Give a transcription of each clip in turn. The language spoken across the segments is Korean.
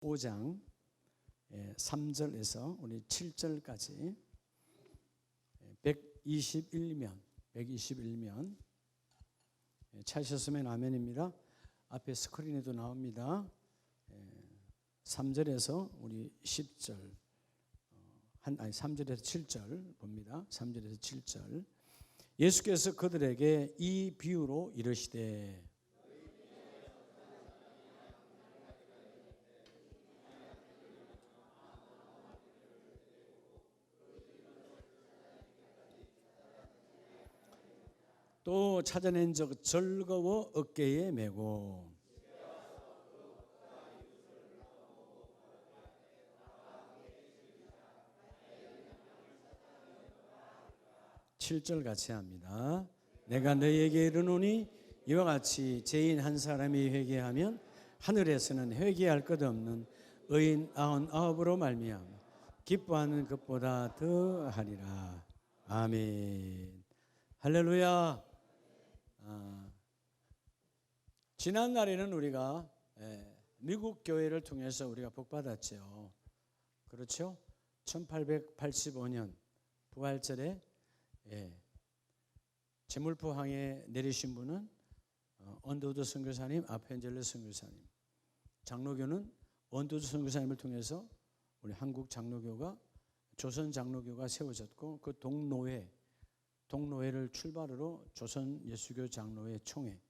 5장 3절에서 우리 7절까지 121면 찾으셨으면 아멘입니다. 앞에 스크린에도 나옵니다. 3절에서 우리 10절 3절에서 7절 봅니다. 3절에서 7절. 예수께서 그들에게 이 비유로 이르시되 또 찾아낸 적 즐거워 어깨에 메고 7절 같이 합니다. 내가 너희에게 이르노니 이와 같이 죄인 한 사람이 회개하면 하늘에서는 회개할 것 없는 의인 99으로 말미암아 기뻐하는 것보다 더하리라. 아멘. 할렐루야. 지난 날에는 우리가 미국 교회를 통해서 우리가 복받았죠. 그렇죠? 1885년 부활절에 제물포항에 내리신 분은 언더우드 선교사님, 아펜젤러 선교사님. 장로교는 언더우드 선교사님을 통해서 우리 한국 장로교가 조선 장로교가 세워졌고 그 동노회를 출발으로 조선 예수교 장로회 총회,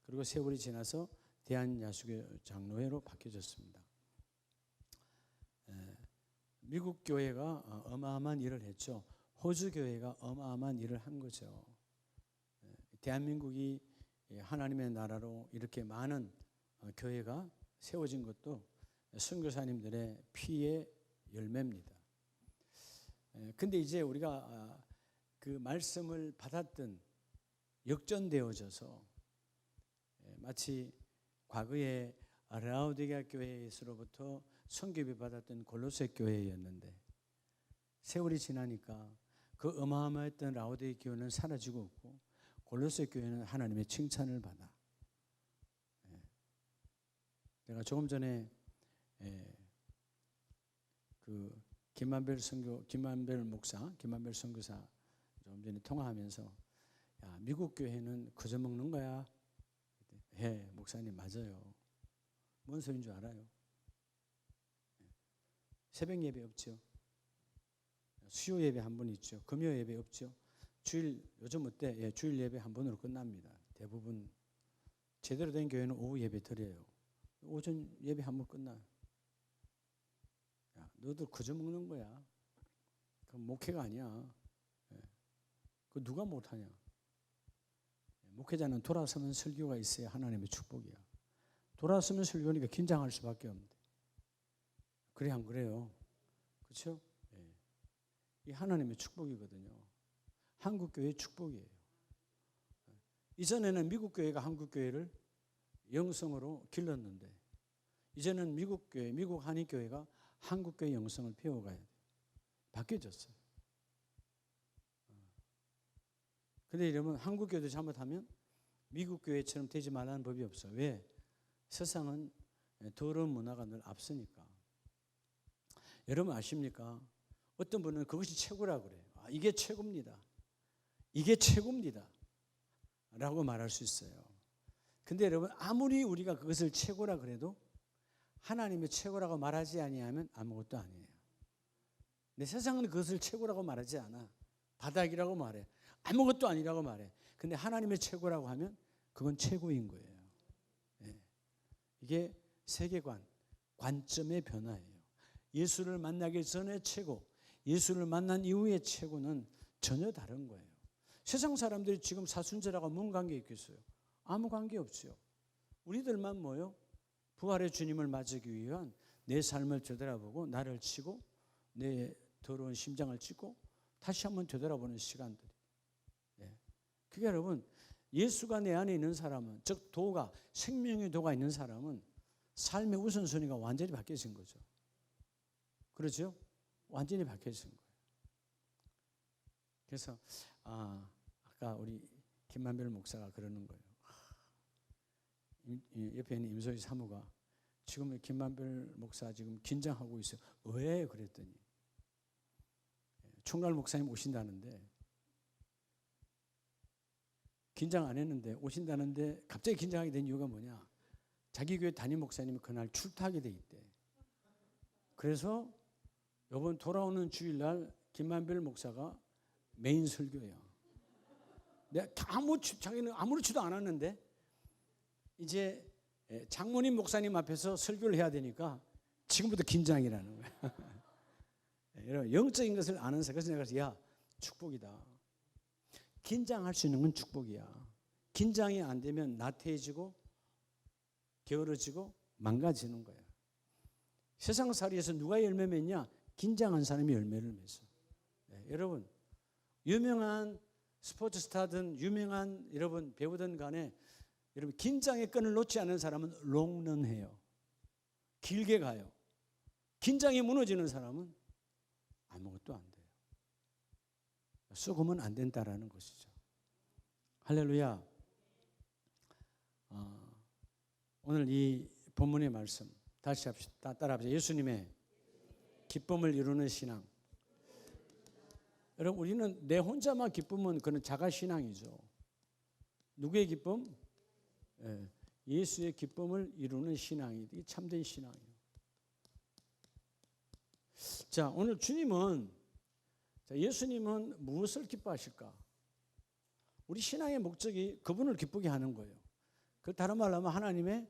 그리고 세월이 지나서 대한야수교 장로회로 바뀌어졌습니다. 미국 교회가 어마어마한 일을 했죠. 호주 교회가 어마어마한 일을 한 거죠. 대한민국이 하나님의 나라로 이렇게 많은 교회가 세워진 것도 선교사님들의 피의 열매입니다. 근데 이제 우리가 그 말씀을 받았던 역전되어져서 마치 과거에 라오디게아 교회에서로부터 선교비 받았던 골로새 교회였는데 세월이 지나니까 그 어마어마했던 라오디게아 교회는 사라지고 없고 골로새 교회는 하나님의 칭찬을 받아. 내가 조금 전에 그 김만별 목사, 김만별 선교사 좀 전에 통화하면서 야, 미국 교회는 그저 먹는 거야. 목사님 맞아요. 뭔 소리인 줄 알아요? 새벽 예배 없죠. 수요 예배 한 번 있죠. 금요 예배 없죠. 요즘 어때? 주일 예배 한 번으로 끝납니다. 대부분 제대로 된 교회는 오후 예배 드려요. 오전 예배 한 번 끝나요. 야, 너도 그저 먹는 거야. 그건 목회가 아니야. 그 누가 못하냐? 목회자는 돌아서는 설교가 있어야 하나님의 축복이야. 돌아서는 설교니까 긴장할 수밖에 없는데. 그래 안 그래요? 그렇죠? 이 하나님의 축복이거든요. 한국 교회의 축복이에요. 이전에는 미국 교회가 한국 교회를 영성으로 길렀는데 이제는 미국 교회, 미국 한인 교회가 한국 교회 영성을 배워가야 돼요. 바뀌어졌어요. 근데 이러면 한국 교회도 잘못하면 미국 교회처럼 되지 말라는 법이 없어. 왜? 세상은 더러운 문화가 늘 앞서니까. 여러분 아십니까? 어떤 분은 그것이 최고라고 그래요. 이게 최고입니다. 이게 최고입니다. 라고 말할 수 있어요. 근데 여러분 아무리 우리가 그것을 최고라 그래도 하나님의 최고라고 말하지 아니하면 아무것도 아니에요. 내 세상은 그것을 최고라고 말하지 않아. 바닥이라고 말해. 아무것도 아니라고 말해. 근데 하나님의 최고라고 하면 그건 최고인 거예요. 이게 세계관, 관점의 변화예요. 예수를 만나기 전에 최고, 예수를 만난 이후의 최고는 전혀 다른 거예요. 세상 사람들이 지금 사순절하고 뭔 관계 있겠어요? 아무 관계 없죠. 우리들만 뭐요? 부활의 주님을 맞이하기 위한 내 삶을 되돌아보고 나를 치고 내 더러운 심장을 찢고 다시 한번 되돌아보는 시간들이. 그게 여러분 예수가 내 안에 있는 사람은, 즉 도가, 생명의 도가 있는 사람은 삶의 우선순위가 완전히 바뀌어진 거죠. 그렇죠? 완전히 바뀌어진 거예요. 그래서 아까 우리 김만별 목사가 그러는 거예요. 옆에 있는 임소희 사무가 지금 김만별 목사 지금 긴장하고 있어요. 왜 그랬더니 총괄 목사님 오신다는데 긴장 안 했는데 오신다는데 갑자기 긴장하게 된 이유가 뭐냐? 자기 교회 담임 목사님이 그날 출타하게 돼 있대. 그래서 이번 돌아오는 주일날 김만별 목사가 메인 설교야. 내가 자기는 아무렇지도 않았는데 이제 장모님 목사님 앞에서 설교를 해야 되니까 지금부터 긴장이라는 거야. 여러분 영적인 것을 아는 사. 그래서 내가 야 축복이다. 긴장할 수 있는 건 축복이야. 긴장이 안 되면 나태해지고 게으러지고 망가지는 거야. 세상살이에서 누가 열매 맺냐? 긴장한 사람이 열매를 맺어. 여러분 유명한 스포츠 스타든 유명한 여러분 배우든 간에 여러분 긴장의 끈을 놓지 않는 사람은 롱런해요. 길게 가요. 긴장이 무너지는 사람은 아무것도 안 돼요. 썩으면 안 된다라는 것이죠. 할렐루야. 오늘 이 본문의 말씀 다시 합시다. 따라합시다. 예수님의 기쁨을 이루는 신앙. 여러분 우리는 내 혼자만 기쁘면 그는 자가 신앙이죠. 누구의 기쁨? 예수의 기쁨을 이루는 신앙이 참된 신앙이에요. 자, 오늘 주님은 예수님은 무엇을 기뻐하실까? 우리 신앙의 목적이 그분을 기쁘게 하는 거예요. 그 다른 말로 하면 하나님의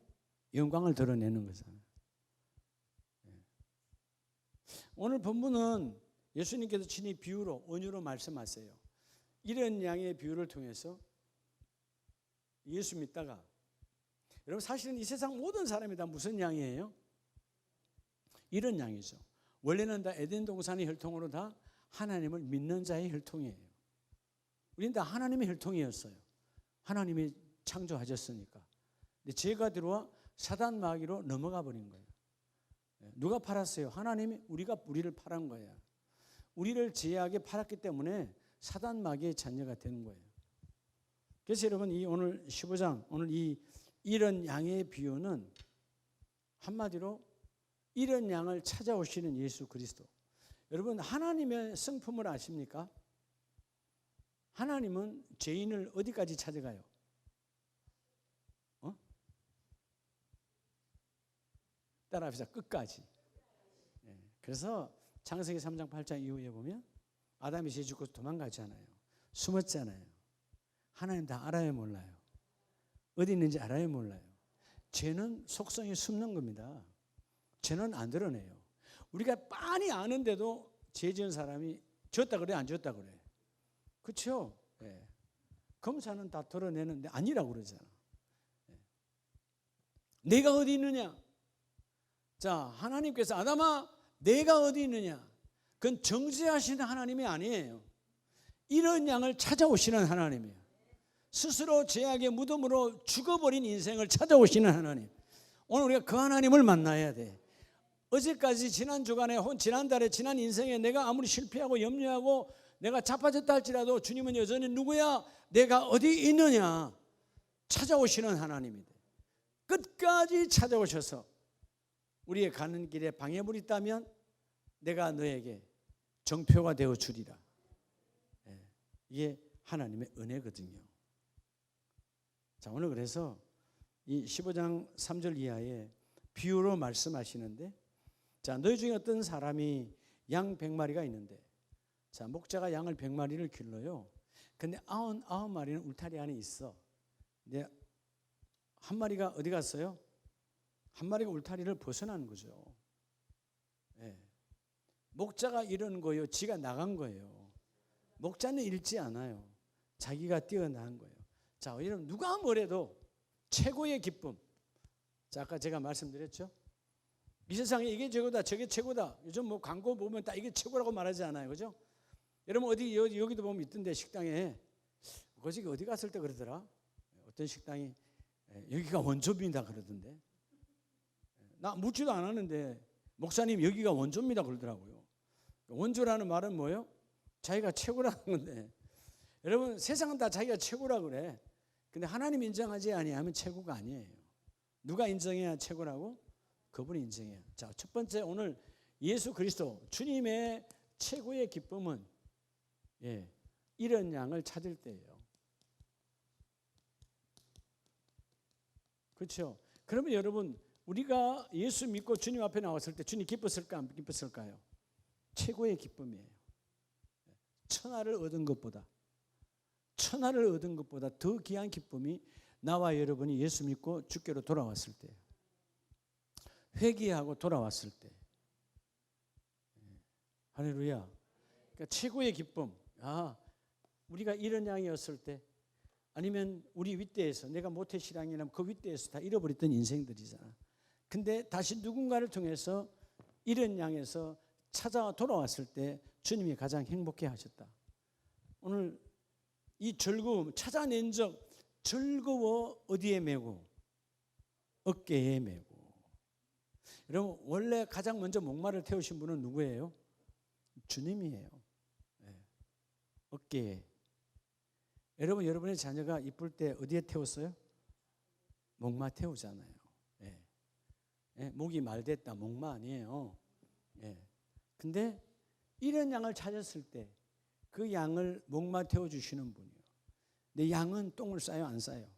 영광을 드러내는 거잖아요. 오늘 본문은 예수님께서 친히 비유로 은유로 말씀하세요. 이런 양의 비유를 통해서 예수 믿다가 여러분 사실은 이 세상 모든 사람이 다 무슨 양이에요? 이런 양이죠. 원래는 다 에덴 동산의 혈통으로 다 하나님을 믿는 자의 혈통이에요. 우리는 다 하나님의 혈통이었어요. 하나님이 창조하셨으니까. 근데 죄가 들어와 사단 마귀로 넘어가 버린 거예요. 누가 팔았어요? 하나님이 우리를 팔은 거예요. 우리를 죄악에 팔았기 때문에 사단 마귀의 자녀가 되는 거예요. 그래서 여러분 이 오늘 15장 오늘 이런 양의 비유는 한마디로 이런 양을 찾아오시는 예수 그리스도. 여러분 하나님의 성품을 아십니까? 하나님은 죄인을 어디까지 찾아가요? 따라합시다. 끝까지. 그래서 창세기 3장 8장 이후에 보면 아담이 죄 짓고 도망가잖아요. 숨었잖아요. 하나님 다 알아요 몰라요? 어디 있는지 알아요 몰라요? 죄는 속성이 숨는 겁니다. 죄는 안 드러내요. 우리가 빤히 아는데도 죄 지은 사람이 졌다 그래 안 졌다 그래? 그렇죠? 검사는 다 드러내는데 아니라고 그러잖아. 내가 어디 있느냐? 자, 하나님께서 아담아 내가 어디 있느냐? 그건 정죄하시는 하나님이 아니에요. 이런 양을 찾아오시는 하나님이에요. 스스로 죄악의 무덤으로 죽어버린 인생을 찾아오시는 하나님. 오늘 우리가 그 하나님을 만나야 돼. 어제까지 지난 주간에 지난달에 지난 인생에 내가 아무리 실패하고 염려하고 내가 자빠졌다 할지라도 주님은 여전히 누구야? 내가 어디 있느냐? 찾아오시는 하나님이다. 끝까지 찾아오셔서 우리의 가는 길에 방해물이 있다면 내가 너에게 정표가 되어 주리라. 이게 하나님의 은혜거든요. 자, 오늘 그래서 이 15장 3절 이하에 비유로 말씀하시는데, 자, 너희 중에 어떤 사람이 양 100마리가 있는데, 자, 목자가 양을 100마리를 길러요. 근데 99마리는 울타리 안에 있어. 근데 한 마리가 어디 갔어요? 한 마리가 울타리를 벗어난 거죠. 목자가 이런 거예요. 지가 나간 거예요. 목자는 잃지 않아요. 자기가 뛰어난 거예요. 자, 여러분 누가 뭐래도 최고의 기쁨. 자, 아까 제가 말씀드렸죠. 이 세상에 이게 최고다, 저게 최고다. 요즘 뭐 광고 보면 다 이게 최고라고 말하지 않아요, 그죠? 여러분 어디 여기도 보면 있던데 식당에 거기 어디 갔을 때 그러더라. 어떤 식당이 여기가 원조입니다 그러던데. 나 묻지도 않았는데 목사님 여기가 원조입니다 그러더라고요. 원조라는 말은 뭐예요? 자기가 최고라는 건데. 여러분 세상은 다 자기가 최고라 그래. 근데 하나님 인정하지 아니하면 최고가 아니에요. 누가 인정해야 최고라고? 그분이 인정해요. 자, 첫 번째 오늘 예수 그리스도 주님의 최고의 기쁨은 잃은 양을 찾을 때예요. 그렇죠? 그러면 여러분 우리가 예수 믿고 주님 앞에 나왔을 때 주님 기뻤을까 안 기뻤을까요? 최고의 기쁨이에요. 천하를 얻은 것보다 더 귀한 기쁨이 나와 여러분이 예수 믿고 주께로 돌아왔을 때, 회개하고 돌아왔을 때. 할렐루야. 그러니까 최고의 기쁨. 우리가 이런 양이었을 때, 아니면 우리 윗대에서 내가 모태신앙이라면 그 윗대에서 다 잃어버렸던 인생들이잖아. 근데 다시 누군가를 통해서 이런 양에서 찾아 돌아왔을 때 주님이 가장 행복해 하셨다. 오늘 이 즐거움, 찾아낸 적 즐거워 어디에 메고? 어깨에 메고. 여러분 원래 가장 먼저 목마를 태우신 분은 누구예요? 주님이에요. 어깨에. 여러분 여러분의 자녀가 이쁠 때 어디에 태웠어요? 목마 태우잖아요. 목이 말됐다 목마 아니에요. 근데 이런 양을 찾았을 때 그 양을 목마 태워주시는 분이에요. 근데 양은 똥을 싸요 안 싸요?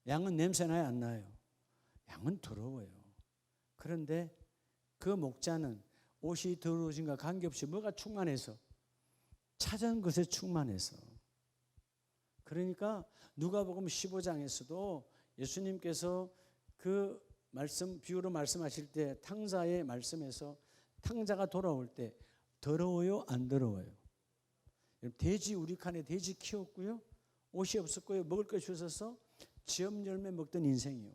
양은 냄새 나요 안 나요? 양은 더러워요. 그런데 그 목자는 옷이 더러워진과 관계없이 뭐가 충만해서? 찾은 것에 충만해서. 그러니까 누가복음 15장에서도 예수님께서 그 말씀 비유로 말씀하실 때 탕자의 말씀에서 탕자가 돌아올 때 더러워요 안 더러워요? 돼지 우리 칸에 돼지 키웠고요. 옷이 없었고요. 먹을 것이 없어서 지엄 열매 먹던 인생이요.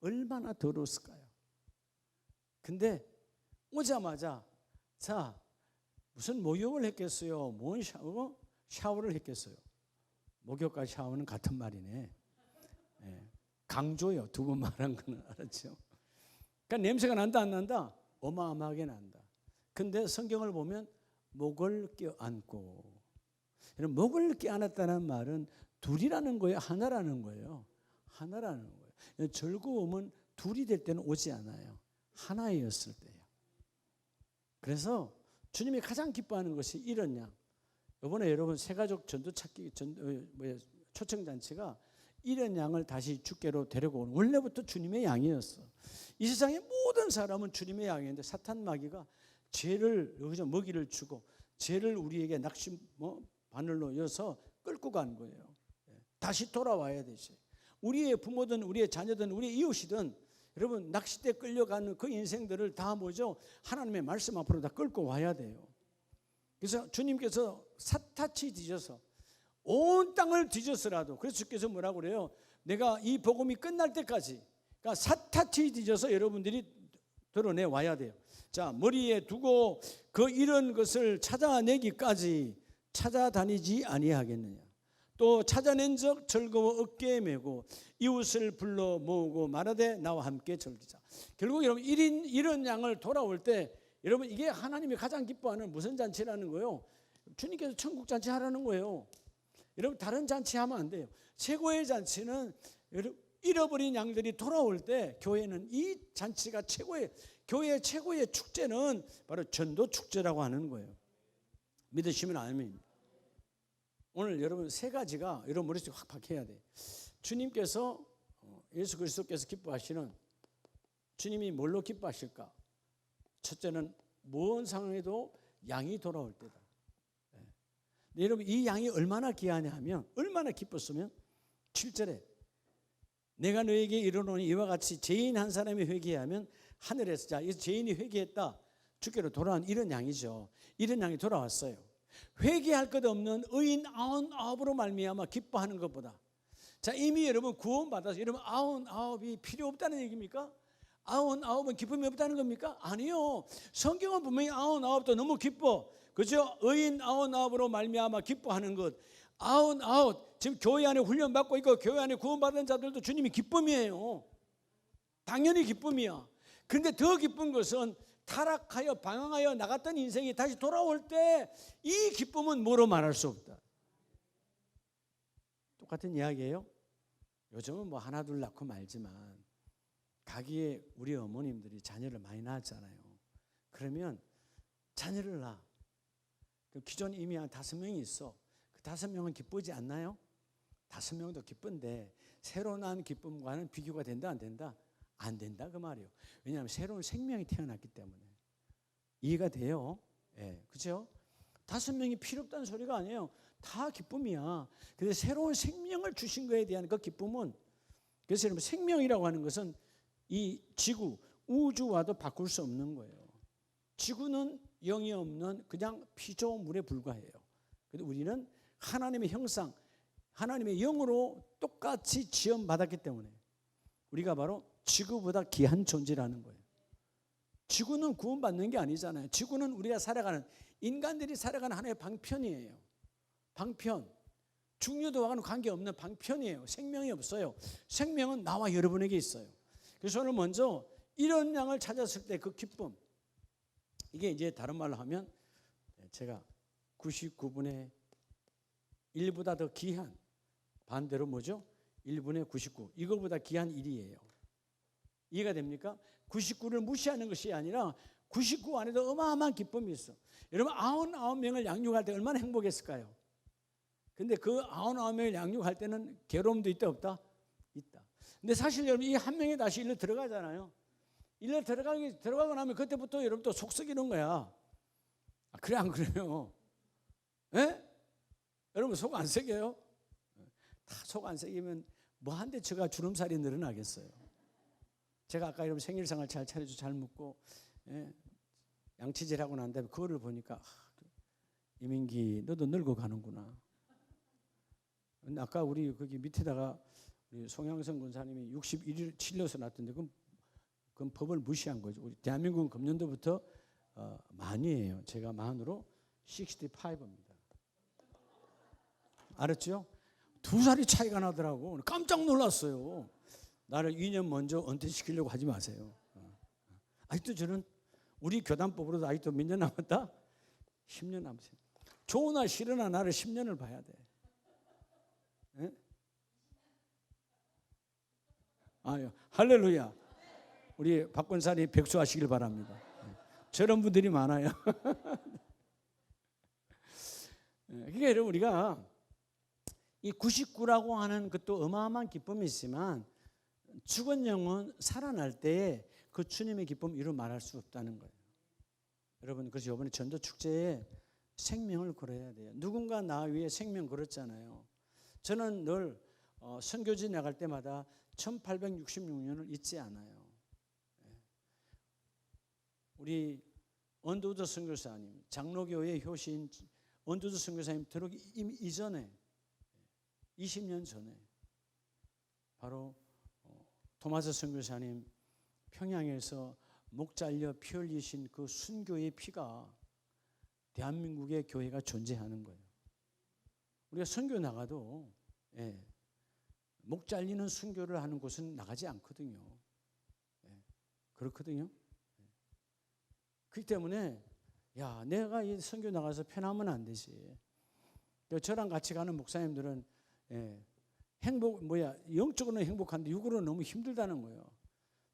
얼마나 더러웠을까요? 근데 오자마자 자 무슨 목욕을 했겠어요? 뭔 샤워를 했겠어요? 목욕과 샤워는 같은 말이네. 강조요. 두 번 말한 거는 알았죠? 그러니까 냄새가 난다 안 난다? 어마어마하게 난다. 근데 성경을 보면 목을 껴안고. 목을 껴안았다는 말은 둘이라는 거예요? 하나라는 거예요? 하나라는 거예요. 즐거움은 둘이 될 때는 오지 않아요. 하나였을 때예요. 그래서 주님이 가장 기뻐하는 것이 이런 양. 이번에 여러분 새가족 전도 찾기 초청잔치가 이런 양을 다시 주께로 데려오는, 원래부터 주님의 양이었어. 이 세상의 모든 사람은 주님의 양이었는데 사탄 마귀가 죄를 여기서 먹이를 주고 죄를 우리에게 낚시 바늘로 여서 끌고 간 거예요. 다시 돌아와야 되지. 우리의 부모든 우리의 자녀든 우리의 이웃이든 여러분 낚싯대 끌려가는 그 인생들을 다 뭐죠? 하나님의 말씀 앞으로 다 끌고 와야 돼요. 그래서 주님께서 샅샅이 뒤져서 온 땅을 뒤져서라도, 그래서 주께서 뭐라고 그래요? 내가 이 복음이 끝날 때까지, 그러니까 샅샅이 뒤져서 여러분들이 드러내 와야 돼요. 자, 머리에 두고 그 이런 것을 찾아내기까지 찾아다니지 아니하겠느냐. 또 찾아낸 적 즐거워 어깨에 메고 이웃을 불러 모으고 말하되 나와 함께 즐기자. 결국 여러분 이런 양을 돌아올 때 여러분 이게 하나님이 가장 기뻐하는 무슨 잔치라는 거예요? 주님께서 천국 잔치 하라는 거예요. 여러분 다른 잔치 하면 안 돼요. 최고의 잔치는 잃어버린 양들이 돌아올 때 교회는 이 잔치가 최고의, 교회의 최고의 축제는 바로 전도 축제라고 하는 거예요. 믿으시면 아멘. 오늘 여러분 세 가지가 여러분 머릿속에 확 박혀야 돼. 주님께서 예수 그리스도께서 기뻐하시는, 주님이 뭘로 기뻐하실까? 첫째는 무언 상황에도 양이 돌아올 때다. 네, 여러분 이 양이 얼마나 귀하냐 하면, 얼마나 기뻤으면 7절에 내가 너에게 이르노니 이와 같이 죄인 한 사람이 회개하면 하늘에서, 자, 이 죄인이 회개했다, 주께로 돌아온 이런 양이죠. 이런 양이 돌아왔어요. 회개할 것 없는 의인 99으로 말미암아 기뻐하는 것보다, 자, 이미 여러분 구원받아서 여러분 99이 필요 없다는 얘기입니까? 99은 기쁨이 없다는 겁니까? 아니요. 성경은 분명히 99도 너무 기뻐. 그죠? 의인 99으로 말미암아 기뻐하는 것. 99, 지금 교회 안에 훈련받고 있고 교회 안에 구원받은 자들도 주님이 기쁨이에요. 당연히 기쁨이야. 그런데 더 기쁜 것은 타락하여 방황하여 나갔던 인생이 다시 돌아올 때 이 기쁨은 뭐로 말할 수 없다. 똑같은 이야기예요. 요즘은 뭐 하나 둘 낳고 말지만 가기에 우리 어머님들이 자녀를 많이 낳았잖아요. 그러면 자녀를 낳아. 기존 이미 한 5명이 있어. 그 5명은 기쁘지 않나요? 5명도 기쁜데 새로 낳은 기쁨과는 비교가 된다 안 된다? 안 된다 그 말이에요. 왜냐하면 새로운 생명이 태어났기 때문에. 이해가 돼요? 예, 그렇죠? 5명이 필요 없다는 소리가 아니에요. 다 기쁨이야. 근데 새로운 생명을 주신 거에 대한 그 기쁨은, 그래서 여러분 생명이라고 하는 것은 이 지구, 우주와도 바꿀 수 없는 거예요. 지구는 영이 없는 그냥 피조물에 불과해요. 근데 우리는 하나님의 형상, 하나님의 영으로 똑같이 지음받았기 때문에 우리가 바로 지구보다 귀한 존재라는 거예요. 지구는 구원받는 게 아니잖아요. 지구는 우리가 살아가는, 인간들이 살아가는 하나의 방편이에요. 방편. 중요도와는 관계없는 방편이에요. 생명이 없어요. 생명은 나와 여러분에게 있어요. 그래서 오늘 먼저 이런 양을 찾았을 때 그 기쁨, 이게 이제 다른 말로 하면 제가 99분의 1보다 더 귀한, 반대로 뭐죠? 1분의 99, 이거보다 귀한 일이에요. 이해가 됩니까? 99를 무시하는 것이 아니라 99 안에도 어마어마한 기쁨이 있어. 여러분 99명을 양육할 때 얼마나 행복했을까요? 근데 그 99명을 양육할 때는 괴로움도 있다 없다? 있다. 근데 사실 여러분 이 한 명이 다시 일로 들어가잖아요. 일로 들어가고 나면 그때부터 여러분 또 속 썩이는 거야. 아, 그래 안 그래요? 예? 여러분 속 안 썩여요? 다 속 안 썩이면 뭐 한데 제가 주름살이 늘어나겠어요. 제가 아까 여러분 생일상을 잘 차려주고 잘 묻고, 예, 양치질하고 난 다음에 그거를 보니까 이민기 너도 늙어가는구나. 근데 아까 우리 거기 밑에다가 우리 송양성 군사님이 61일 칠려서 났던데 그건 법을 무시한 거죠. 우리 대한민국은 금년도부터 만이에요. 제가 만으로 65입니다. 알았죠? 2살이 차이가 나더라고. 깜짝 놀랐어요. 나를 2년 먼저 은퇴시키려고 하지 마세요. 아직도 저는 우리 교단법으로도 아직도 몇 년 남았다? 10년 남았어요. 좋으나 싫으나 나를 10년을 봐야 돼. 예? 아유, 할렐루야. 우리 박 권사님 백수하시길 바랍니다. 저런 분들이 많아요. 그러니까 여러분 우리가 이 99라고 하는 것도 어마어마한 기쁨이 있지만 죽은 영은 살아날 때에 그 주님의 기쁨 이루 말할 수 없다는 거예요. 여러분 그래서 이번에 전도 축제에 생명을 걸어야 돼요. 누군가 나 위에 생명 걸었잖아요. 저는 늘 선교지 나갈 때마다 1866년을 잊지 않아요. 우리 언더우드 선교사님, 장로교회 효신 언더우드 선교사님 들어오기 이전에 20년 전에 바로 토마스 선교사님 평양에서 목 잘려 피 흘리신 그 순교의 피가 대한민국의 교회가 존재하는 거예요. 우리가 선교 나가도 목 잘리는 순교를 하는 곳은 나가지 않거든요. 그렇거든요. 그렇기 때문에 야 내가 이 선교 나가서 편하면 안 되지. 저랑 같이 가는 목사님들은 영적으로는 행복한데 육으로는 너무 힘들다는 거예요.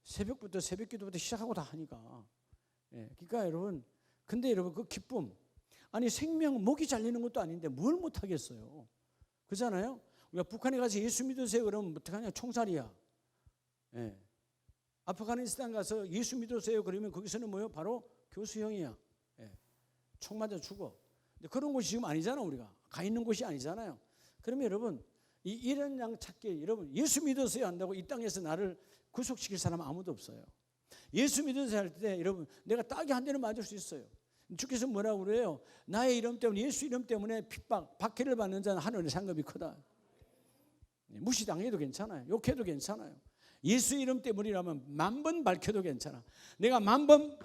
새벽부터 새벽 기도부터 시작하고 다 하니까. 그러니까 여러분, 근데 여러분 그 기쁨, 아니 생명 목이 잘리는 것도 아닌데 뭘 못 하겠어요. 그렇잖아요. 우리가 북한에 가서 예수 믿으세요 그러면 어떡하냐, 총살이야. 아프가니스탄 가서 예수 믿으세요 그러면 거기서는 뭐요? 바로 교수형이야. 총 맞아 죽어. 근데 그런 곳이 지금 아니잖아. 우리가 가 있는 곳이 아니잖아요. 그러면 여러분 이런 양 찾기, 여러분 예수 믿으세요 한다고 이 땅에서 나를 구속시킬 사람 아무도 없어요. 예수 믿으세요 할 때 여러분 내가 딱이 한 대는 맞을 수 있어요. 주께서 뭐라고 그래요? 나의 이름 때문에, 예수 이름 때문에 핍박, 박해를 받는 자는 하늘의 상급이 크다. 무시당해도 괜찮아요. 욕해도 괜찮아요. 예수 이름 때문이라면 10,000번 밝혀도 괜찮아. 내가 10,000번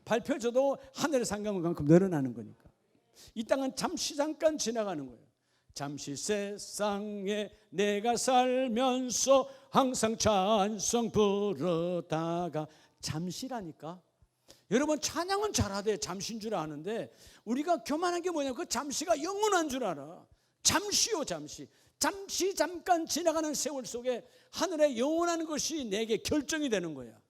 발표줘도 하늘의 상급은 그만큼 늘어나는 거니까. 이 땅은 잠시 잠깐 지나가는 거예요. 잠시 세상에 내가 살면서 항상 찬송 부르다가, 잠시라니까. 여러분 찬양은 잘하대, 잠시인 줄 아는데 우리가 교만한 게 뭐냐면 그 잠시가 영원한 줄 알아. 잠시요 잠시. 잠깐 지나가는 세월 속에 하늘의 영원한 것이 내게 결정이 되는 거야.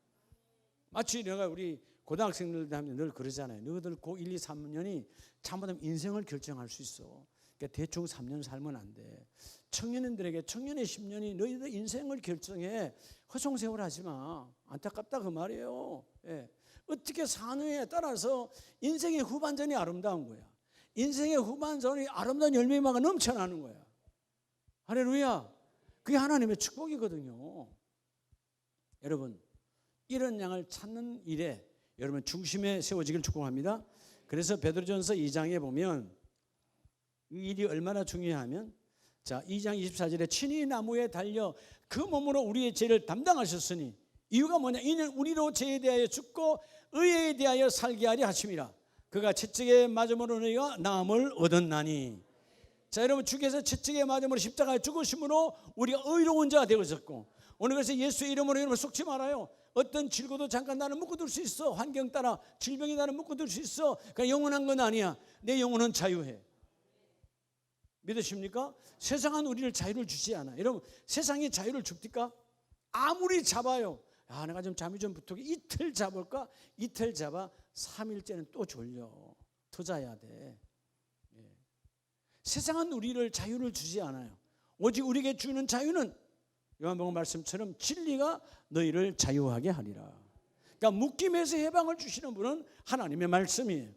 마치 내가 우리 고등학생들 하면 늘 그러잖아요. 너희들 고 1, 2, 3년이 잘못하면 인생을 결정할 수 있어. 그러니까 대충 3년 살면 안 돼. 청년들에게 청년의 10년이 너희들 인생을 결정해. 허송세월 하지 마. 안타깝다 그 말이에요. 예. 어떻게 사느냐에 따라서 인생의 후반전이 아름다운 거야. 인생의 후반전이 아름다운 열매가 넘쳐나는 거야. 할렐루야. 그게 하나님의 축복이거든요. 여러분, 이런 양을 찾는 일에 여러분 중심에 세워지길 축복합니다. 그래서 베드로전서 2장에 보면 이 일이 얼마나 중요하면, 자 2장 24절에 친히 나무에 달려 그 몸으로 우리의 죄를 담당하셨으니, 이유가 뭐냐? 이는 우리로 죄에 대하여 죽고 의에 대하여 살게 하려 하심이라. 그가 채찍에 맞음으로 너희가 나음을 얻었나니. 자 여러분, 주께서 채찍에 맞음으로 십자가에 죽으심으로 우리가 의로운 자가 되어졌고, 오늘 그래서 예수의 이름으로 여러분 속지 말아요. 어떤 질고도 잠깐 나는 묶어둘 수 있어. 환경 따라 질병이 나는 묶어둘 수 있어. 그러니까 영원한 건 아니야. 내 영혼은 자유해. 믿으십니까? 세상은 우리를 자유를 주지 않아. 여러분, 세상이 자유를 줍니까? 아무리 잡아요. 아, 내가 좀 잠이 좀 붙게 이틀 잡을까? 이틀 잡아 3일째는 또 졸려. 더 자야 돼. 예. 세상은 우리를 자유를 주지 않아요. 오직 우리에게 주는 자유는 요한복음 말씀처럼 진리가 너희를 자유하게 하리라. 그러니까 묶임에서 해방을 주시는 분은 하나님의 말씀이에요.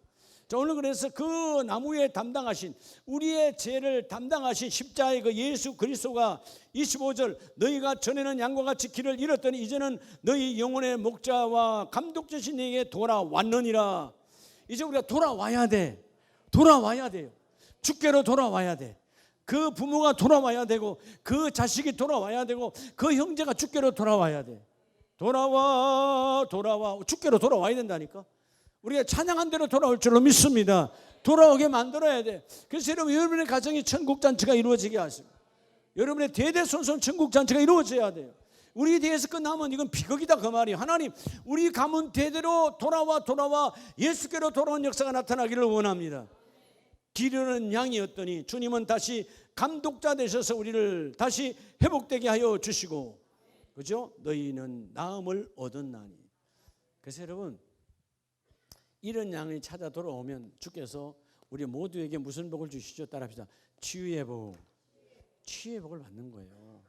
자, 오늘 그래서 그 나무에 담당하신, 우리의 죄를 담당하신 십자가의 그 예수 그리스도가 25절 너희가 전에는 양과 같이 길을 잃었더니 이제는 너희 영혼의 목자와 감독자신 너희에게 돌아왔느니라. 이제 우리가 돌아와야 돼. 돌아와야 돼요. 주께로 돌아와야 돼. 그 부모가 돌아와야 되고, 그 자식이 돌아와야 되고, 그 형제가 주께로 돌아와야 돼. 돌아와 주께로 돌아와야 된다니까. 우리가 찬양한 대로 돌아올 줄로 믿습니다. 돌아오게 만들어야 돼. 그래서 여러분의 가정이 천국잔치가 이루어지게 하십니다. 여러분의 대대손손 천국잔치가 이루어져야 돼요. 우리 대에서 끝나면 이건 비극이다 그 말이에요. 하나님, 우리 가문 대대로 돌아와 예수께로 돌아온 역사가 나타나기를 원합니다. 기르는 양이었더니 주님은 다시 감독자 되셔서 우리를 다시 회복되게 하여 주시고, 그죠? 너희는 나음을 얻었나니. 그래서 여러분, 이런 양이 찾아 돌아오면 주께서 우리 모두에게 무슨 복을 주시죠? 따라합시다. 치유의 복. 치유의 복을 받는 거예요.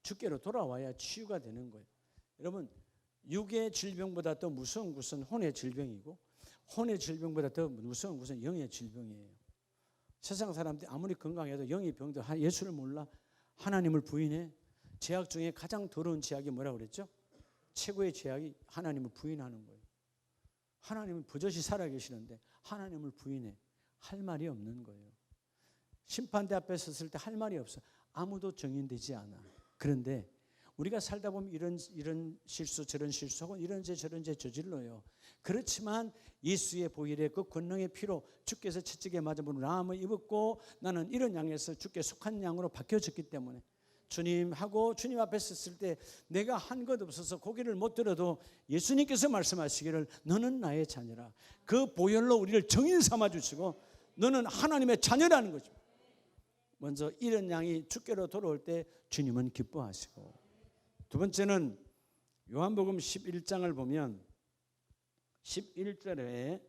주께로 돌아와야 치유가 되는 거예요. 여러분, 육의 질병보다 더 무서운 것은 혼의 질병이고, 혼의 질병보다 더 무서운 것은 영의 질병이에요. 세상 사람들이 아무리 건강해도 영이 병도 예수를 몰라, 하나님을 부인해. 죄악 중에 가장 더러운 죄악이 뭐라고 그랬죠? 최고의 죄악이 하나님을 부인하는 거예요. 하나님은 버젓이 살아계시는데 하나님을 부인해. 할 말이 없는 거예요. 심판대 앞에 섰을 때 할 말이 없어. 아무도 정인되지 않아. 그런데 우리가 살다 보면 이런 실수 저런 실수하고 이런 죄 저런 죄 저질러요. 그렇지만 예수의 보혈의 그 권능의 피로 주께서 채찍에 맞음으로 나음을 입었고, 나는 이런 양에서 주께 속한 양으로 바뀌어졌기 때문에 주님하고 주님 앞에 섰을 때 내가 한 것 없어서 고개를 못 들어도 예수님께서 말씀하시기를 너는 나의 자녀라. 그 보혈로 우리를 정인 삼아 주시고 너는 하나님의 자녀라는 거죠. 먼저 이런 양이 주께로 돌아올 때 주님은 기뻐하시고, 두 번째는 요한복음 11장을 보면 11절에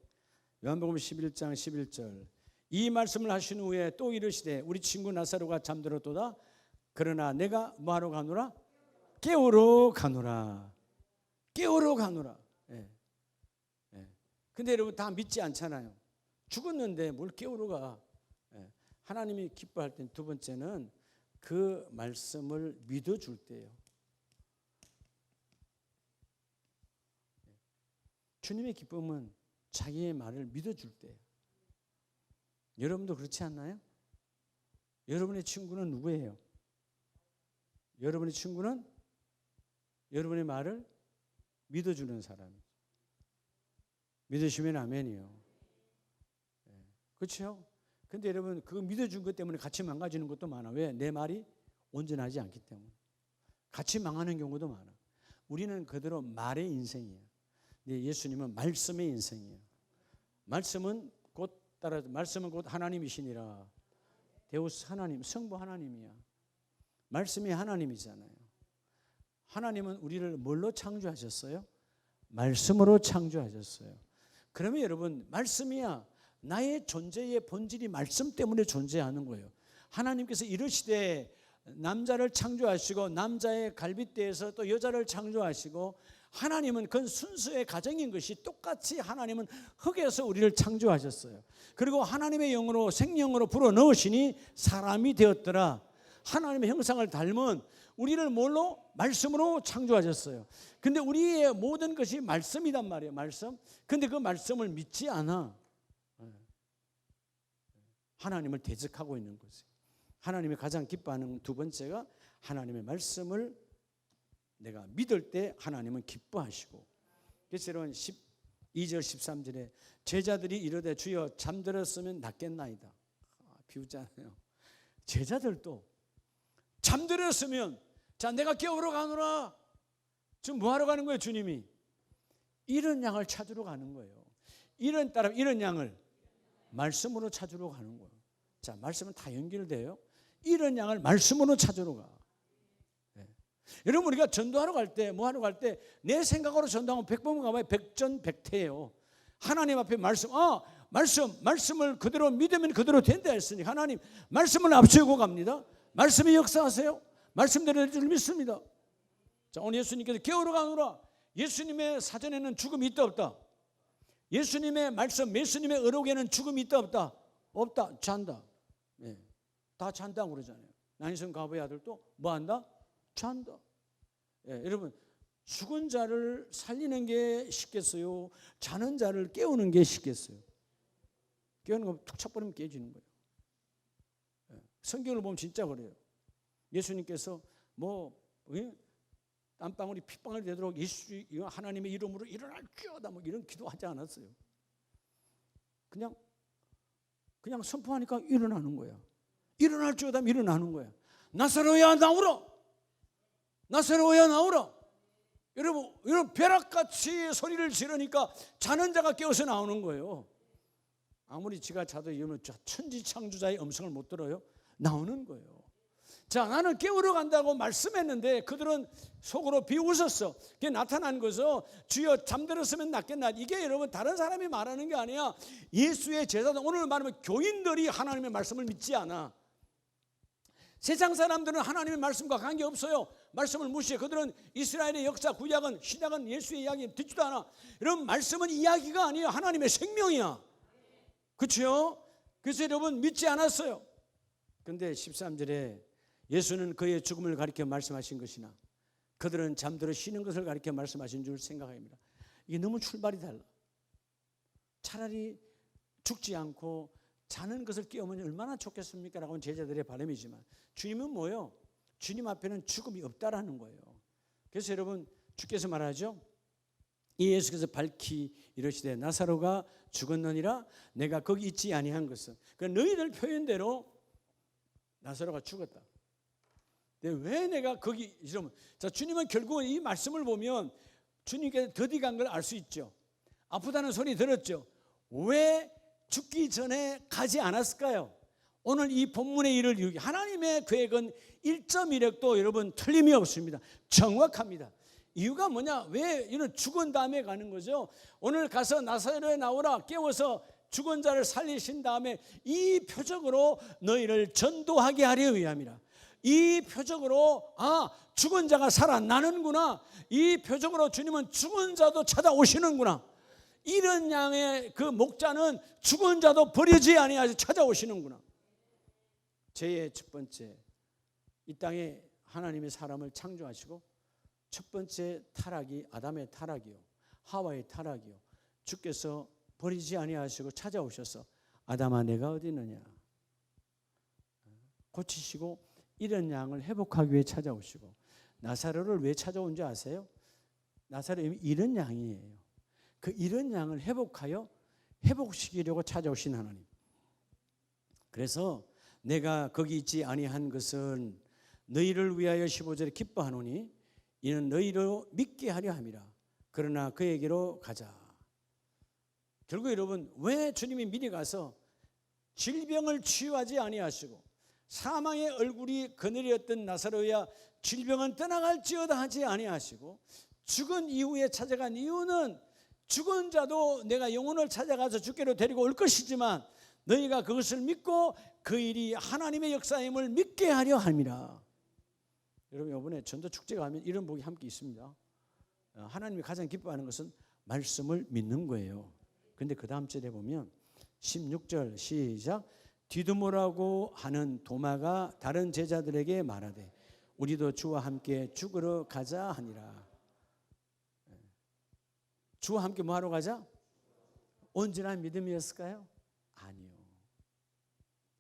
요한복음 11장 11절 이 말씀을 하신 후에 또 이르시되 우리 친구 나사로가 잠들었도다. 그러나 내가 뭐하러 가노라? 깨우러 가노라. 깨우러 가노라. 예. 예. 근데 여러분 다 믿지 않잖아요. 죽었는데 뭘 깨우러 가. 예. 하나님이 기뻐할 땐 두 번째는 그 말씀을 믿어줄 때예요. 주님의 기쁨은 자기의 말을 믿어줄 때예요. 여러분도 그렇지 않나요? 여러분의 친구는 누구예요? 여러분의 친구는 여러분의 말을 믿어주는 사람이죠. 믿으시면 아멘이요. 그렇죠? 근데 여러분 그거 믿어준 것 때문에 같이 망가지는 것도 많아. 왜? 내 말이 온전하지 않기 때문에. 같이 망하는 경우도 많아. 우리는 그대로 말의 인생이에요. 근데 예수님은 말씀의 인생이에요. 말씀은 곧 하나님이시니라. 데우스 하나님, 성부 하나님이야. 말씀이 하나님이잖아요. 하나님은 우리를 뭘로 창조하셨어요? 말씀으로 창조하셨어요. 그러면 여러분, 말씀이야. 나의 존재의 본질이 말씀 때문에 존재하는 거예요. 하나님께서 이르시되 남자를 창조하시고 남자의 갈빗대에서 또 여자를 창조하시고, 하나님은 그건 순수의 가정인 것이 똑같이 하나님은 흙에서 우리를 창조하셨어요. 그리고 하나님의 영으로 생명으로 불어넣으시니 사람이 되었더라. 하나님의 형상을 닮은 우리를 뭘로? 말씀으로 창조하셨어요. 근데 우리의 모든 것이 말씀이란 말이에요. 말씀. 근데 그 말씀을 믿지 않아. 하나님을 대적하고 있는 거지. 하나님이 가장 기뻐하는 두 번째가 하나님의 말씀을 내가 믿을 때 하나님은 기뻐하시고. 그래서 여러분 12절 13절에 제자들이 이르되 주여 잠들었으면 낫겠나이다. 비웃잖아요. 제자들도 잠들었으면, 자 내가 깨우러 가노라. 지금 뭐하러 가는 거예요? 주님이 이런 양을 찾으러 가는 거예요. 이런 양을 말씀으로 찾으러 가는 거예요. 자, 말씀은 다 연결돼요. 이런 양을 말씀으로 찾으러 가. 네. 여러분, 우리가 전도하러 갈 때, 뭐 하러 갈 때 내 생각으로 전도하면 100번 가봐야 백전백태예요. 하나님 앞에 말씀을 그대로 믿으면 그대로 된다 했으니 하나님 말씀을 앞세우고 갑니다. 말씀이 역사하세요. 말씀대로 줄 믿습니다. 자, 오늘 예수님께서 깨우러 가노라. 예수님의 사전에는 죽음이 있다 없다? 예수님의 말씀, 예수님의 의록에는 죽음이 있다 없다? 없다. 잔다. 네. 다 잔다고 그러잖아요. 난이성 가부의 아들도 뭐 한다? 잔다. 네, 여러분, 죽은 자를 살리는 게 쉽겠어요? 자는 자를 깨우는 게 쉽겠어요? 깨우는 거 툭 쳐버리면 깨지는 거예요. 네. 성경을 보면 진짜 그래요. 예수님께서 땀방울이 핏방울이 되도록 예수 하나님의 이름으로 일어날지어다 뭐 이런 기도하지 않았어요. 그냥 선포하니까 일어나는 거야. 일어날지어다 일어나는 거야. 나사로야 나오라. 나사로야 나오라. 여러분 벼락같이 소리를 지르니까 자는 자가 깨어서 나오는 거예요. 아무리 지가 자도 이러면 천지창조자의 음성을 못 들어요? 나오는 거예요. 자, 나는 깨우러 간다고 말씀했는데 그들은 속으로 비웃었어. 그게 나타난 거죠. 주여 잠들었으면 낫겠나. 이게 여러분 다른 사람이 말하는 게 아니야. 예수의 제자들, 오늘 말하면 교인들이 하나님의 말씀을 믿지 않아. 세상 사람들은 하나님의 말씀과 관계없어요. 말씀을 무시해. 그들은 이스라엘의 역사, 구약은, 신약은 예수의 이야기 듣지도 않아. 여러분, 말씀은 이야기가 아니에요. 하나님의 생명이야. 그렇죠? 그래서 여러분 믿지 않았어요. 그런데 13절에 예수는 그의 죽음을 가리켜 말씀하신 것이나 그들은 잠들어 쉬는 것을 가리켜 말씀하신 줄 생각합니다. 이게 너무 출발이 달라. 차라리 죽지 않고 자는 것을 깨우면 얼마나 좋겠습니까? 라고는 제자들의 바람이지만 주님은 뭐예요? 주님 앞에는 죽음이 없다라는 거예요. 그래서 여러분 주께서 말하죠. 이 예수께서 밝히 이르시되 나사로가 죽었느니라. 내가 거기 있지 아니한 것은, 그러니까 너희들 표현대로 나사로가 죽었다. 왜 내가 거기 이러면, 자, 주님은 결국은 이 말씀을 보면 주님께서 더디 간 걸 알 수 있죠. 아프다는 소리 들었죠. 왜 죽기 전에 가지 않았을까요? 오늘 이 본문의 일을 이루기, 하나님의 계획은 1.1획도 여러분 틀림이 없습니다. 정확합니다. 이유가 뭐냐? 왜 이런 죽은 다음에 가는 거죠? 오늘 가서 나사로에 나오라, 깨워서 죽은 자를 살리신 다음에 이 표적으로 너희를 전도하게 하려 위함이라. 이 표적으로 죽은 자가 살아나는구나. 이 표적으로 주님은 죽은 자도 찾아오시는구나. 이런 양의 그 목자는 죽은 자도 버리지 아니하여 찾아오시는구나. 죄의 첫 번째, 이 땅에 하나님의 사람을 창조하시고 첫 번째 타락이 아담의 타락이요, 하와의 타락이요, 주께서 버리지 아니하시고 찾아오셔서 아담아 내가 어디 있느냐 고치시고 이런 양을 회복하기 위해 찾아오시고, 나사로를 왜 찾아온 줄 아세요? 나사로 이런 양이에요. 그 이런 양을 회복시키려고 찾아오신 하나님. 그래서 내가 거기 있지 아니한 것은 너희를 위하여 15절에 기뻐하노니 이는 너희로 믿게 하려 함이라. 그러나 그에게로 가자. 결국 여러분 왜 주님이 미리 가서 질병을 치유하지 아니하시고 사망의 얼굴이 그늘이었던 나사로야 질병은 떠나갈지어다 하지 아니하시고 죽은 이후에 찾아간 이유는 죽은 자도 내가 영혼을 찾아가서 주께로 데리고 올 것이지만 너희가 그것을 믿고 그 일이 하나님의 역사임을 믿게 하려 함이라. 여러분 이번에 전도 축제가 하면 이런 복이 함께 있습니다. 하나님이 가장 기뻐하는 것은 말씀을 믿는 거예요. 그런데 그 다음 절에 보면 16절 시작. 디두모라고 하는 도마가 다른 제자들에게 말하되 우리도 주와 함께 죽으러 가자 하니라. 주와 함께 뭐하러 가자? 온전한 믿음이었을까요? 아니요.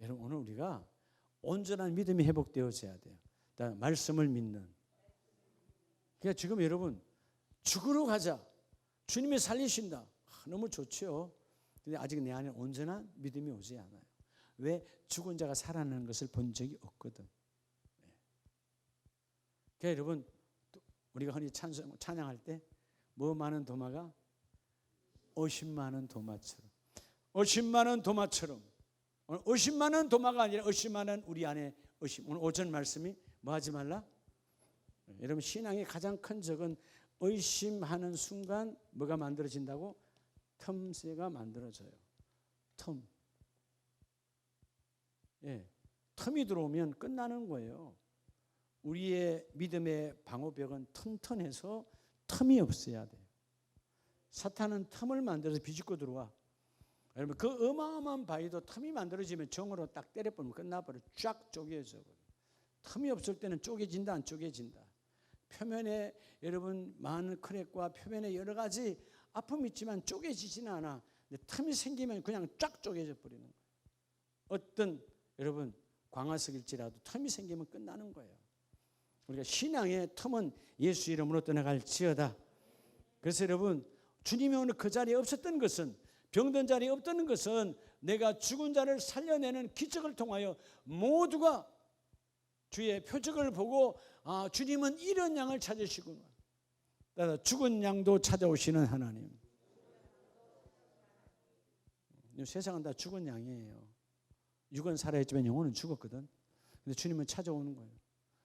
여러분 오늘 우리가 온전한 믿음이 회복되어져야 돼요. 말씀을 믿는. 그러니까 지금 여러분 죽으러 가자. 주님이 살리신다. 너무 좋죠. 근데 아직 내 안에 온전한 믿음이 오지 않아요. 왜? 죽은 자가 살아나는 것을 본 적이 없거든. 그러니까 여러분 우리가 흔히 찬양할 때 뭐 많은 도마가 50만원 도마처럼 50만원 도마처럼 오늘 50만원 도마가 아니라 50만원 우리 안에 오늘 오전 말씀이 뭐 하지 말라? 여러분 신앙의 가장 큰 적은 의심하는 순간 뭐가 만들어진다고? 틈새가 만들어져요. 틈. 틈이 들어오면 끝나는 거예요. 우리의 믿음의 방어벽은 튼튼해서 틈이 없어야 돼요. 사탄은 틈을 만들어서 비집고 들어와. 여러분 그 어마어마한 바위도 틈이 만들어지면 정으로 딱 때려버리면 끝나버려. 쫙 쪼개져 버려. 틈이 없을 때는 쪼개진다 안 쪼개진다. 표면에 여러분 많은 크랙과 표면에 여러 가지 아픔이 있지만 쪼개지지는 않아. 근데 틈이 생기면 그냥 쫙 쪼개져 버리는 거예요. 어떤 여러분 광화석일지라도 틈이 생기면 끝나는 거예요. 우리가 신앙의 틈은 예수 이름으로 떠나갈지어다. 그래서 여러분 주님이 오늘 그 자리에 없었던 것은 병든 자리에 없던 것은 내가 죽은 자를 살려내는 기적을 통하여 모두가 주의 표적을 보고 아 주님은 이런 양을 찾으시구나. 죽은 양도 찾아오시는 하나님. 세상은 다 죽은 양이에요. 육은 살아있지만 영혼은 죽었거든. 근데 주님은 찾아오는 거예요.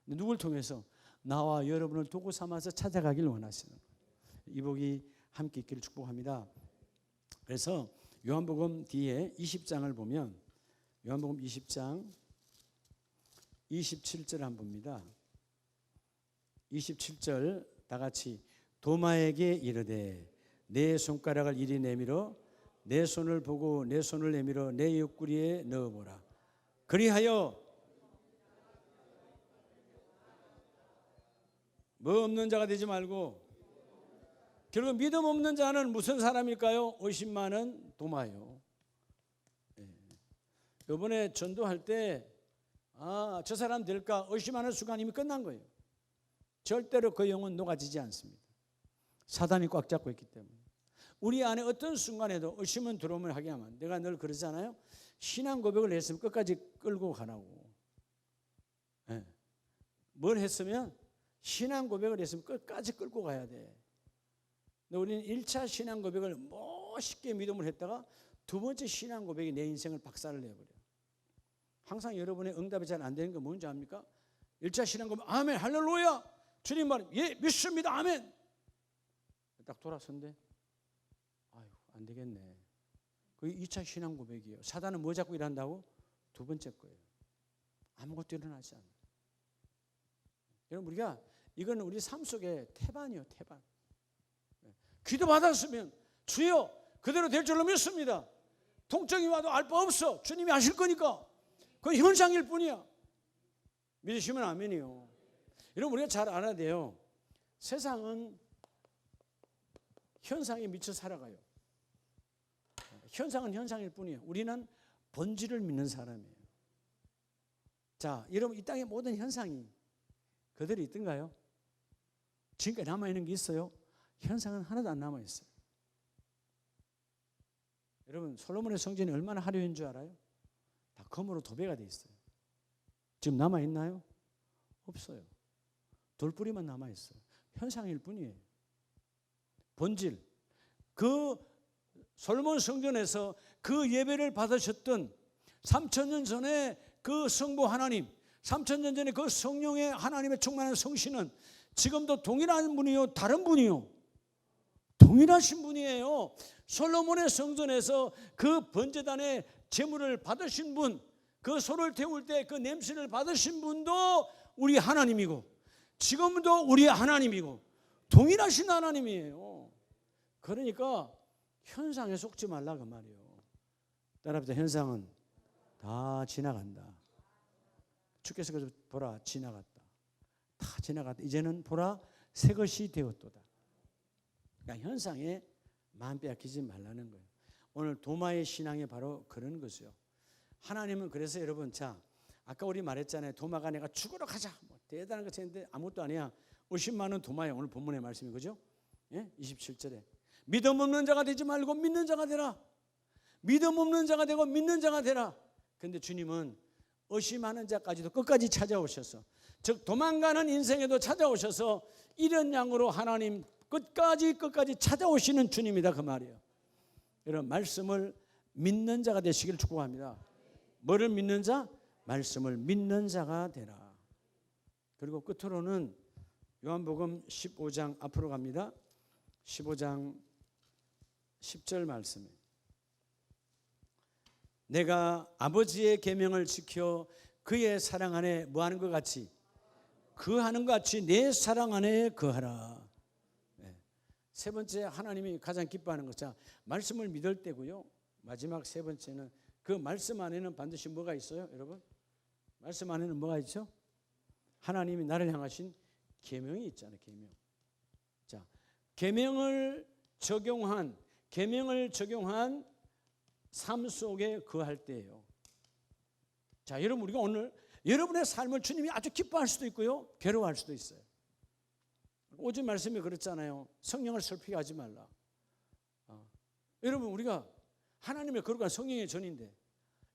근데 누굴 통해서? 나와 여러분을 도구 삼아서 찾아가길 원하시는 거예요. 이 복이 함께 있기를 축복합니다. 그래서 요한복음 뒤에 20장을 보면 요한복음 20장 27절 한번 봅니다. 27절 다 같이 도마에게 이르되 내 손가락을 이리 내밀어 내 손을 보고 내 손을 내밀어 내 옆구리에 넣어보라. 그리하여 뭐 없는 자가 되지 말고. 결국 믿음 없는 자는 무슨 사람일까요? 50만원 도마요. 이번에 전도할 때 저 사람 될까 의심하는 순간 이미 끝난 거예요. 절대로 그 영은 녹아지지 않습니다. 사단이 꽉 잡고 있기 때문에. 우리 안에 어떤 순간에도 의심은 들어오면 하게 하면 내가 늘 그러잖아요. 신앙 고백을 했으면 끝까지 끌고 가라고. 뭘 했으면 신앙 고백을 했으면 끝까지 끌고 가야 돼. 근데 우리는 1차 신앙 고백을 멋있게 믿음을 했다가 두 번째 신앙 고백이 내 인생을 박살을 내버려. 항상 여러분의 응답이 잘 안 되는 건 뭔지 압니까? 1차 신앙 고백 아멘 할렐루야 주님 말 예 믿습니다 아멘. 딱 돌아선대 아유 안 되겠네. 그게 2차 신앙 고백이에요. 사단은 뭐 자꾸 일한다고? 두 번째 거예요. 아무것도 일어나지 않아요. 여러분 우리가 이건 우리 삶 속의 태반이에요. 태반. 기도 받았으면 주여 그대로 될 줄로 믿습니다. 통증이 와도 알 바 없어. 주님이 아실 거니까. 그건 현상일 뿐이야. 믿으시면 아멘이요. 여러분 우리가 잘 알아야 돼요. 세상은 현상에 미쳐 살아가요. 현상은 현상일 뿐이에요. 우리는 본질을 믿는 사람이에요. 자, 여러분 이 땅의 모든 현상이 그대로 있던가요? 지금까지 남아있는 게 있어요? 현상은 하나도 안 남아있어요. 여러분 솔로몬의 성전이 얼마나 화려한 줄 알아요? 다 검으로 도배가 돼 있어요. 지금 남아있나요? 없어요. 돌뿌리만 남아있어요. 현상일 뿐이에요. 본질. 그 솔로몬 성전에서 그 예배를 받으셨던 3000년 전에 그 성부 하나님, 3000년 전에 그 성령의 하나님의 충만한 성신은 지금도 동일한 분이요, 다른 분이요? 동일하신 분이에요. 솔로몬의 성전에서 그 번제단의 제물을 받으신 분, 그 소를 태울 때 그 냄새를 받으신 분도 우리 하나님이고, 지금도 우리 하나님이고, 동일하신 하나님이에요. 그러니까 현상에 속지 말라 그 말이에요. 따라합시다. 현상은 다 지나간다. 주께서 보라 지나갔다. 다 지나갔다. 이제는 보라 새 것이 되었도다. 그러니까 현상에 마음 빼앗기지 말라는 거예요. 오늘 도마의 신앙이 바로 그런 것이요. 하나님은 그래서 여러분, 자, 아까 우리 말했잖아요. 도마가 내가 죽으러 가자, 뭐 대단한 거 했는데 아무것도 아니야. 50만 원 도마예요. 오늘 본문의 말씀이 그죠? 예? 27절에 믿음 없는 자가 되지 말고 믿는 자가 되라. 믿음 없는 자가 되고 믿는 자가 되라. 그런데 주님은 의심하는 자까지도 끝까지 찾아오셔서, 즉 도망가는 인생에도 찾아오셔서 이런 양으로 하나님 끝까지 찾아오시는 주님이다 그 말이에요. 여러분, 말씀을 믿는 자가 되시기를 축복합니다. 뭐를 믿는 자? 말씀을 믿는 자가 되라. 그리고 끝으로는 요한복음 15장 앞으로 갑니다. 15장 10절 말씀에 내가 아버지의 계명을 지켜 그의 사랑 안에 뭐하는 것 같이, 그하는 것 같이 내 사랑 안에 거하라. 네. 세 번째, 하나님이 가장 기뻐하는 것, 자, 말씀을 믿을 때고요. 마지막 세 번째는 그 말씀 안에는 반드시 뭐가 있어요, 여러분? 말씀 안에는 뭐가 있죠? 하나님이 나를 향하신 계명이 있잖아요, 계명. 자, 계명을 적용한 삶 속에 거할 때예요. 자, 여러분, 우리가 오늘 여러분의 삶을 주님이 아주 기뻐할 수도 있고요, 괴로워할 수도 있어요. 오직 말씀이 그렇잖아요. 성령을 슬프게 하지 말라. 여러분, 우리가 하나님의 거룩한 성령의 전인데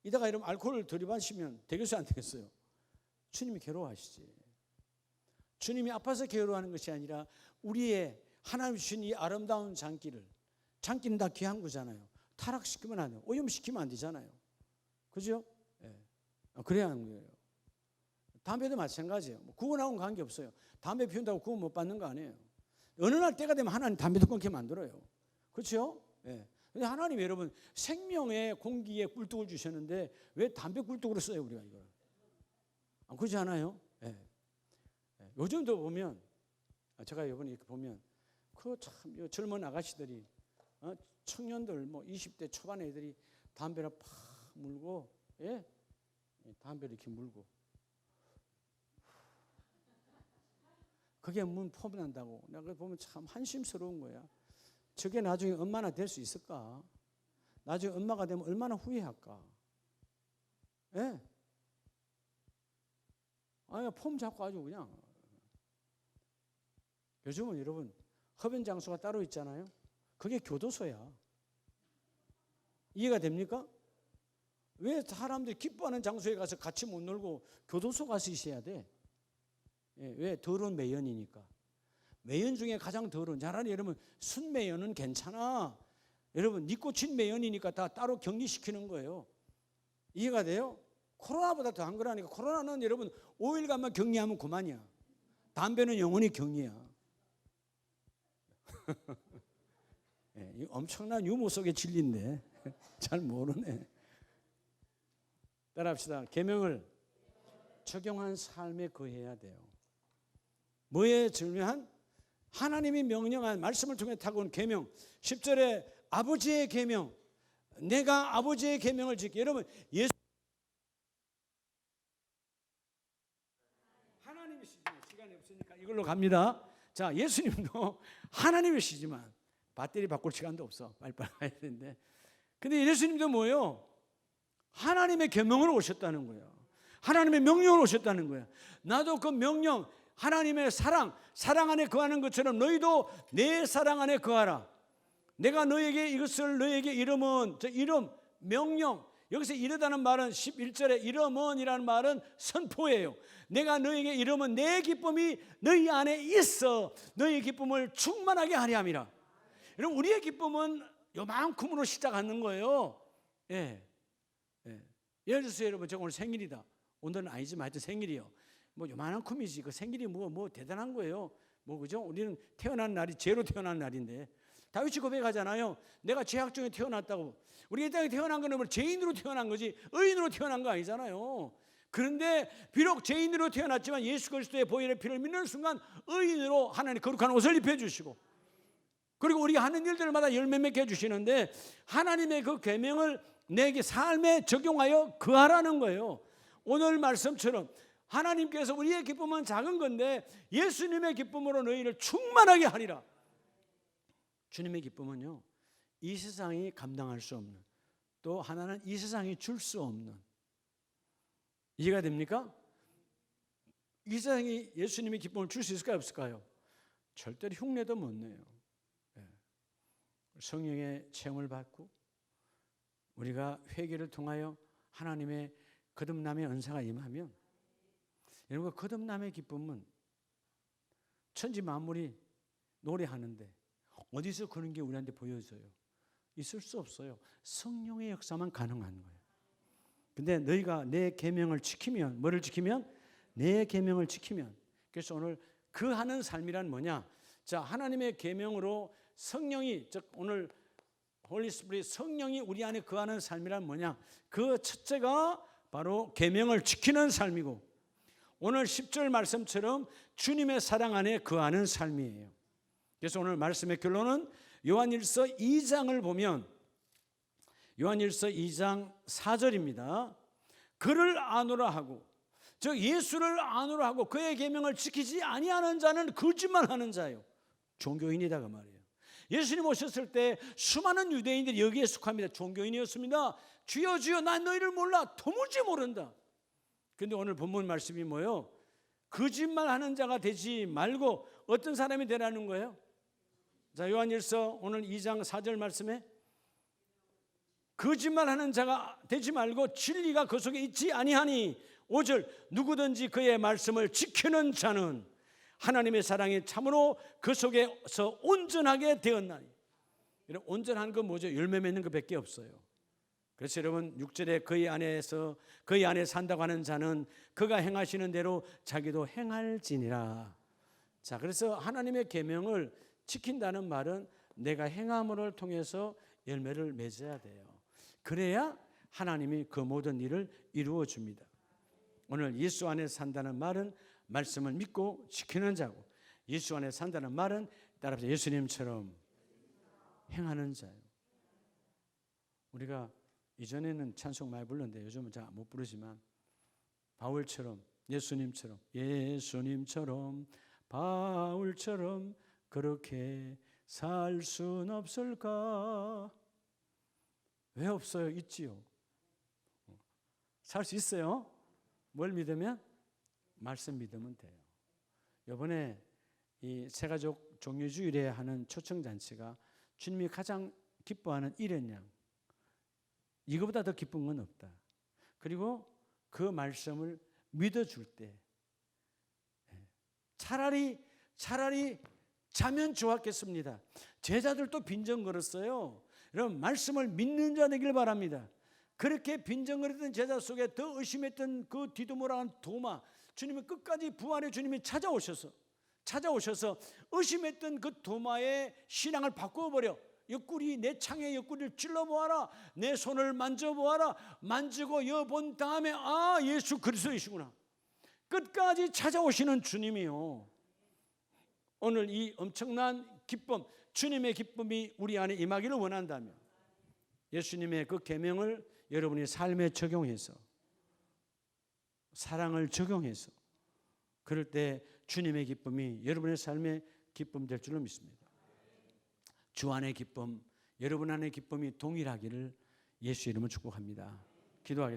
이다가 이러면 알코올을 들이마시면 되겠어요, 안 되겠어요? 주님이 괴로워하시지. 주님이 아파서 괴로워하는 것이 아니라 우리의 하나님 주신 이 아름다운 장기는 다 귀한 거잖아요. 타락시키면 안 돼요. 오염시키면 안 되잖아요. 그죠? 네. 그래야 하는 거예요. 담배도 마찬가지예요. 구원하고는 관계없어요. 담배 피운다고 구원 못 받는 거 아니에요. 어느 날 때가 되면 하나님 담배도 끊게 만들어요. 그렇죠? 네. 근데 하나님, 여러분, 생명의 공기에 꿀떡을 주셨는데 왜 담배 꿀떡으로 써요, 우리가 이걸? 그렇지 않아요? 네. 네. 요즘도 보면, 제가 이번에 이렇게 보면 그 참 젊은 아가씨들이, 청년들, 뭐 20대 초반 애들이 담배를 팍 물고, 예? 담배를 이렇게 물고, 그게 문 폼난다고. 내가 그걸 보면 참 한심스러운 거야. 저게 나중에 엄마나 될 수 있을까? 나중에 엄마가 되면 얼마나 후회할까? 예? 아니, 폼 잡고 아주 그냥. 요즘은 여러분, 흡연 장소가 따로 있잖아요. 그게 교도소야. 이해가 됩니까? 왜 사람들이 기뻐하는 장소에 가서 같이 못 놀고 교도소 가서 있어야 돼? 예, 왜? 더러운 매연이니까. 매연 중에 가장 더러운, 차라리 여러분 순매연은 괜찮아. 여러분, 니코틴 매연이니까 다 따로 격리시키는 거예요. 이해가 돼요? 코로나보다 더한 거라니까. 코로나는 여러분 5일간만 격리하면 그만이야. 담배는 영원히 격리야. 예, 엄청난 유머 속의 진리인데 잘 모르네. 따라합시다. 계명을 적용한 삶에 거해야 돼요. 뭐에 중요한? 하나님이 명령한 말씀을 통해 타고온 계명. 10절에 아버지의 계명, 내가 아버지의 계명을 지키. 여러분, 예수 하나님이시지만, 시간이 없으니까 이걸로 갑니다. 자, 예수님도 하나님이시지만 배터리 바꿀 시간도 없어. 빨리빨리 가야 되는데. 근데 예수님도 뭐예요? 하나님의 계명으로 오셨다는 거예요. 하나님의 명령으로 오셨다는 거예요. 나도 그 명령, 하나님의 사랑 안에 거하는 것처럼 너희도 내 사랑 안에 거하라. 내가 너에게 이것을 너에게 이름은, 저 이름, 명령. 여기서 이르다는 말은 11절에 이름은이라는 말은 선포예요. 내가 너에게 이름은 내 기쁨이 너희 안에 있어 너희 기쁨을 충만하게 하려 함이라. 여러분, 우리의 기쁨은 요만큼으로 시작하는 거예요. 예. 예. 예를 들어서 여러분, 제가 오늘 생일이다. 오늘은 아니지만 하여튼 생일이요. 뭐 요만한 쿰이지. 그 생일이 뭐 대단한 거예요. 뭐 그죠? 우리는 태어난 날이 죄로 태어난 날인데 다윗이 고백하잖아요. 내가 죄악 중에 태어났다고. 우리 이 땅에 태어난 거는 뭐 죄인으로 태어난 거지 의인으로 태어난 거 아니잖아요. 그런데 비록 죄인으로 태어났지만 예수 그리스도의 보혈의 피를 믿는 순간 의인으로 하나님 거룩한 옷을 입혀주시고 그리고 우리가 하는 일들마다 열매 맺게 해주시는데 하나님의 그 계명을 내게 삶에 적용하여 거하라는 거예요. 오늘 말씀처럼 하나님께서 우리의 기쁨은 작은 건데 예수님의 기쁨으로 너희를 충만하게 하리라. 주님의 기쁨은요, 이 세상이 감당할 수 없는, 또 하나는 이 세상이 줄 수 없는, 이해가 됩니까? 이 세상이 예수님의 기쁨을 줄 수 있을까요, 없을까요? 절대로 흉내도 못 내요. 성령의 체험을 받고 우리가 회개를 통하여 하나님의 거듭남의 은사가 임하면, 여러분 거듭남의 기쁨은 천지 만물이 노래하는데 어디서 그런 게 우리한테 보여져요? 있을 수 없어요. 성령의 역사만 가능한 거예요. 근데 너희가 내 계명을 지키면, 뭐를 지키면? 내 계명을 지키면. 그래서 오늘 그 하는 삶이란 뭐냐? 자, 하나님의 계명으로 성령이, 즉 오늘 홀리 스피릿 성령이 우리 안에 거하는 삶이란 뭐냐? 그 첫째가 바로 계명을 지키는 삶이고, 오늘 10절 말씀처럼 주님의 사랑 안에 거하는 삶이에요. 그래서 오늘 말씀의 결론은 요한일서 2장을 보면 요한일서 2장 4절입니다. 그를 아노라 하고, 즉 예수를 아노라 하고 그의 계명을 지키지 아니하는 자는 거짓말하는 자요, 종교인이다 그 말이에요. 예수님 오셨을 때 수많은 유대인들이 여기에 속합니다. 종교인이었습니다. 주여 주여 난 너희를 몰라, 도무지 모른다. 그런데 오늘 본문 말씀이 뭐예요? 거짓말하는 자가 되지 말고 어떤 사람이 되라는 거예요? 자, 요한일서 오늘 2장 4절 말씀에 거짓말하는 자가 되지 말고 진리가 그 속에 있지 아니하니, 5절 누구든지 그의 말씀을 지키는 자는 하나님의 사랑이 참으로 그 속에서 온전하게 되었나니. 여러분 온전한 건 뭐죠? 열매 맺는 것밖에 없어요. 그래서 여러분 6절에 그의 안에 산다고 하는 자는 그가 행하시는 대로 자기도 행할지니라. 자, 그래서 하나님의 계명을 지킨다는 말은 내가 행함을 통해서 열매를 맺어야 돼요. 그래야 하나님이 그 모든 일을 이루어 줍니다. 오늘 예수 안에 산다는 말은 말씀을 믿고 지키는 자고, 예수 안에 산다는 말은 따라서 예수님처럼 행하는 자예요. 우리가 이전에는 찬송 많이 불렀는데 요즘은 잘 못 부르지만, 바울처럼 예수님처럼 바울처럼 그렇게 살 순 없을까? 왜 없어요? 있지요. 살 수 있어요. 뭘 믿으면? 말씀 믿으면 돼요. 이번에 이 새가족 종료주일에 하는 초청잔치가 주님이 가장 기뻐하는 일했냐, 이거보다 더 기쁜 건 없다. 그리고 그 말씀을 믿어줄 때 차라리 자면 좋았겠습니다. 제자들도 빈정 걸었어요. 여러분 말씀을 믿는 자 되길 바랍니다. 그렇게 빈정거리던 제자 속에 더 의심했던 그 디도모라는 도마, 주님이 끝까지 부활의 주님이 찾아오셔서 의심했던 그 도마의 신앙을 바꿔버려, 옆구리, 내 창의 옆구리를 찔러보아라, 내 손을 만져보아라, 만지고 여본 다음에 아 예수 그리스도이시구나, 끝까지 찾아오시는 주님이요. 오늘 이 엄청난 기쁨, 주님의 기쁨이 우리 안에 임하기를 원한다면 예수님의 그 계명을 여러분이 삶에 적용해서, 사랑을 적용해서, 그럴 때 주님의 기쁨이 여러분의 삶의 기쁨 될 줄로 믿습니다. 주 안의 기쁨, 여러분 안의 기쁨이 동일하기를 예수 이름으로 축복합니다. 기도하겠습니다.